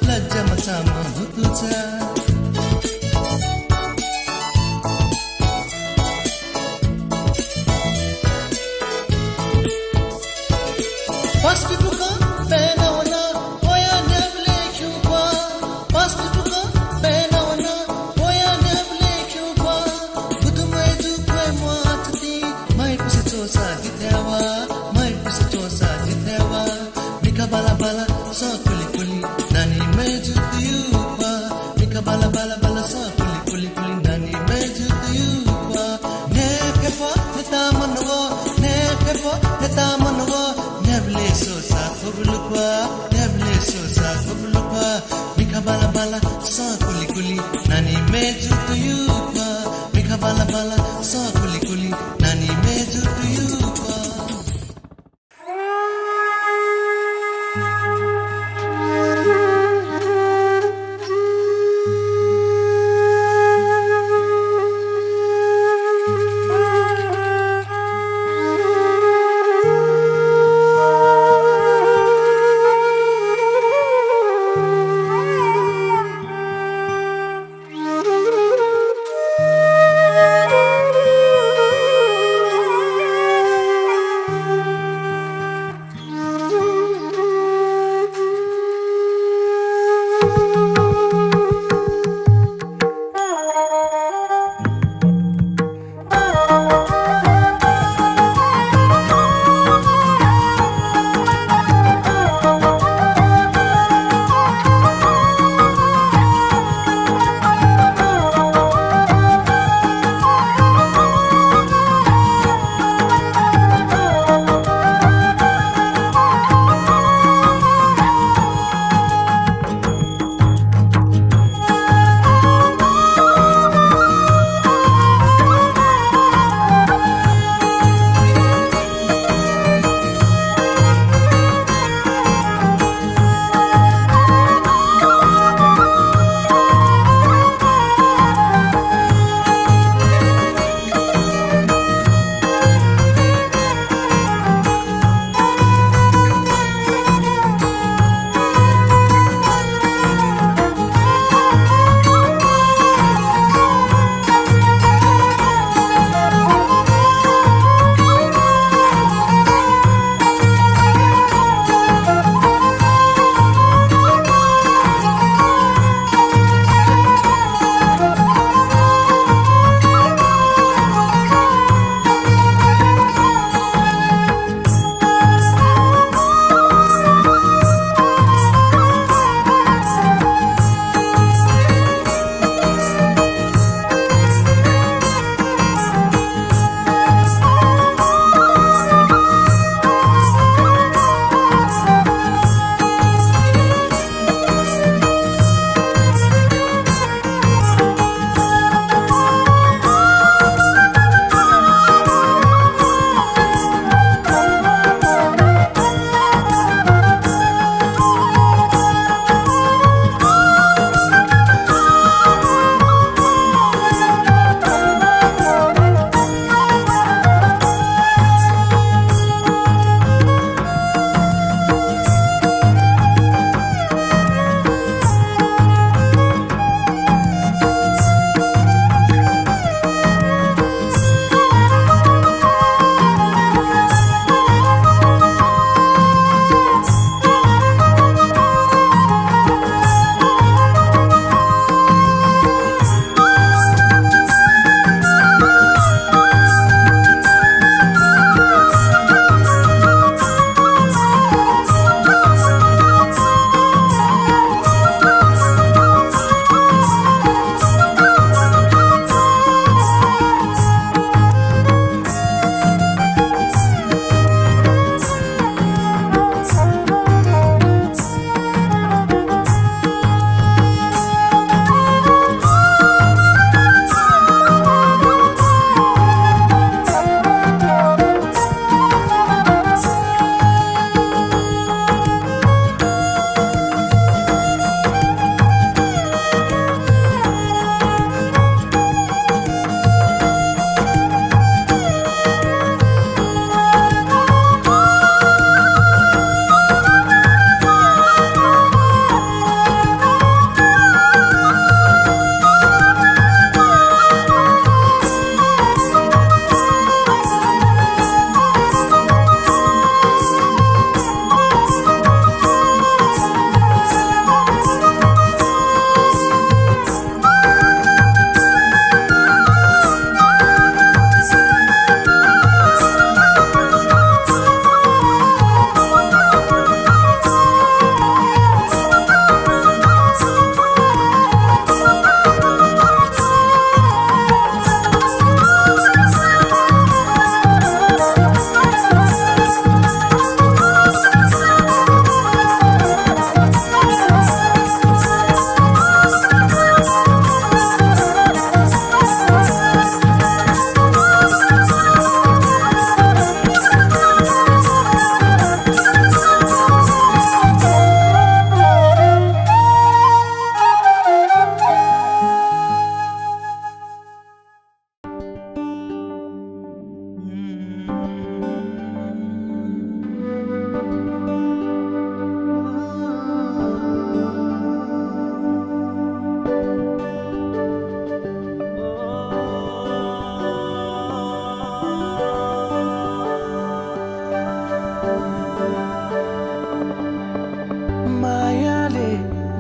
Lajja macam butuca Pasti buka pena wana oya neble kyupa Pasti buka pena wana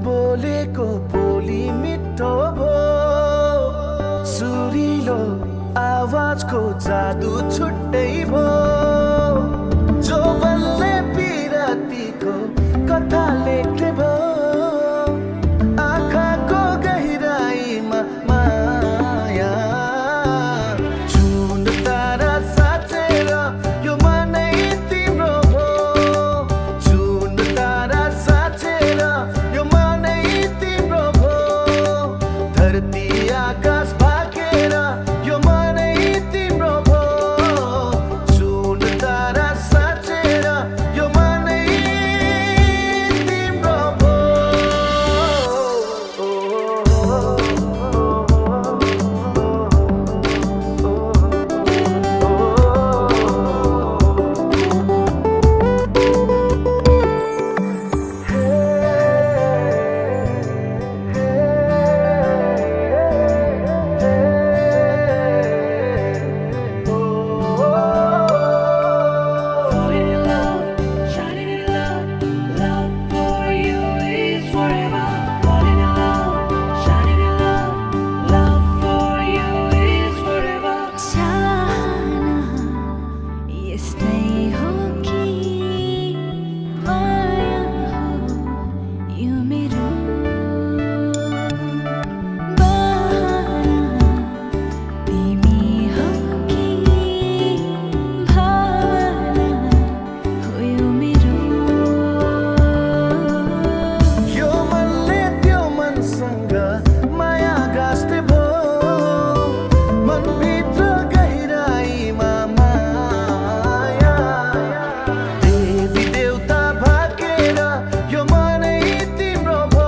बोलेको बोली मिठो भो सुरिलो आवाजको जादु छुट्टै भो जो बल्ले पिरातीको कथा लेख्ने भो आँखाको गहिराईमा माया जुन तारा साँचेर यो मनै तिम्रो भो जुन तारा साँचेर यो मनै तिम्रो भो धरती आकाश भागेर यो मनै तिम्रो भो जुन तारा साँचेर यो मनै तिम्रो भो Falling in love, shining in love, love for you is forever. Falling in love, shining in love, love for you is forever. चाहना यस्तै हो कि माया हो यो मेरो बहाना तिमी हो कि भावना हो यो मेरो यो मनले त्यो मनसँग माया गाँस्ने भो मनभित्र गहिराईमा माया देवी देवता भागेर यो मनै तिम्रो भो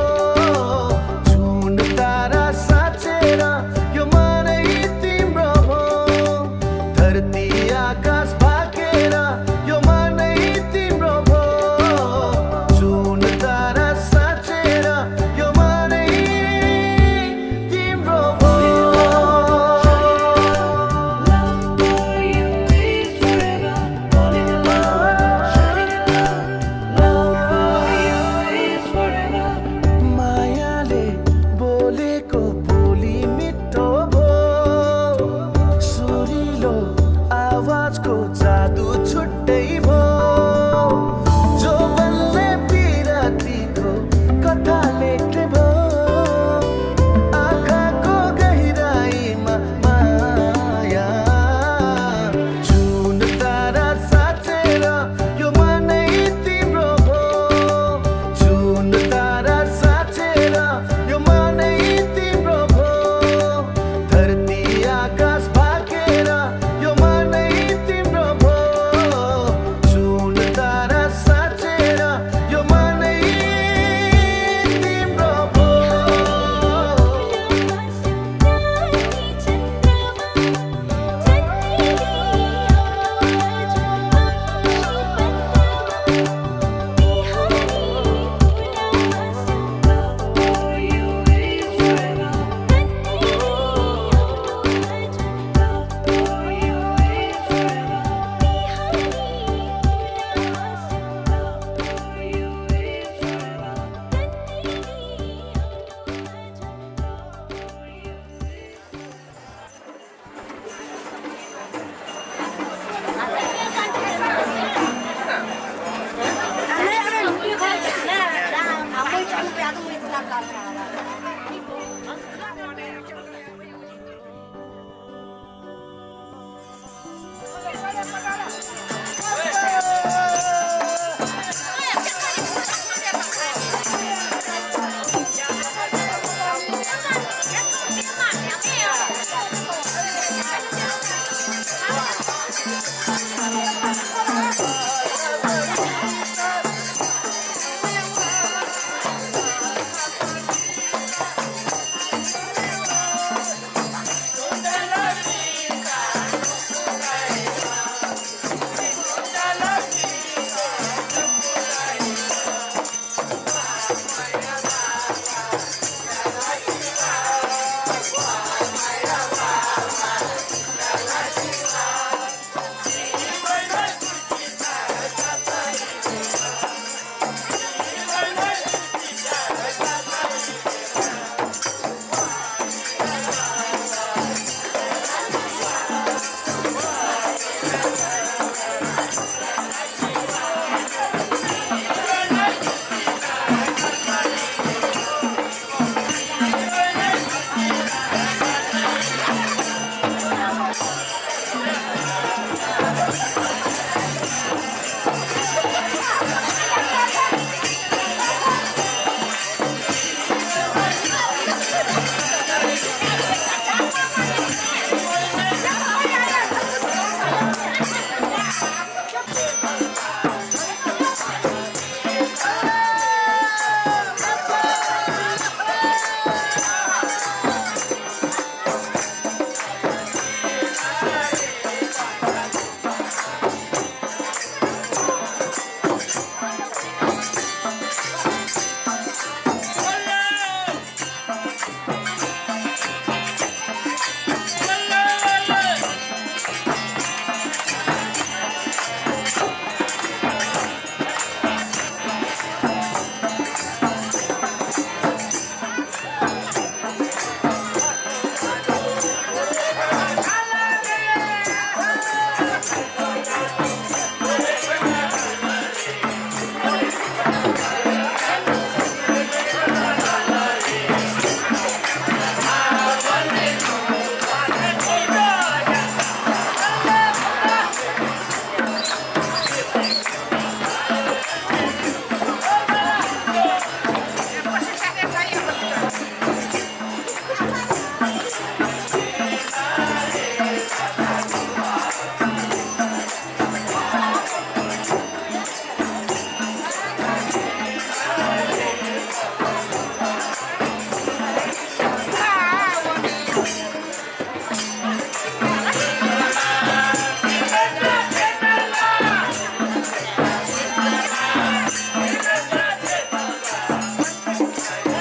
Bye.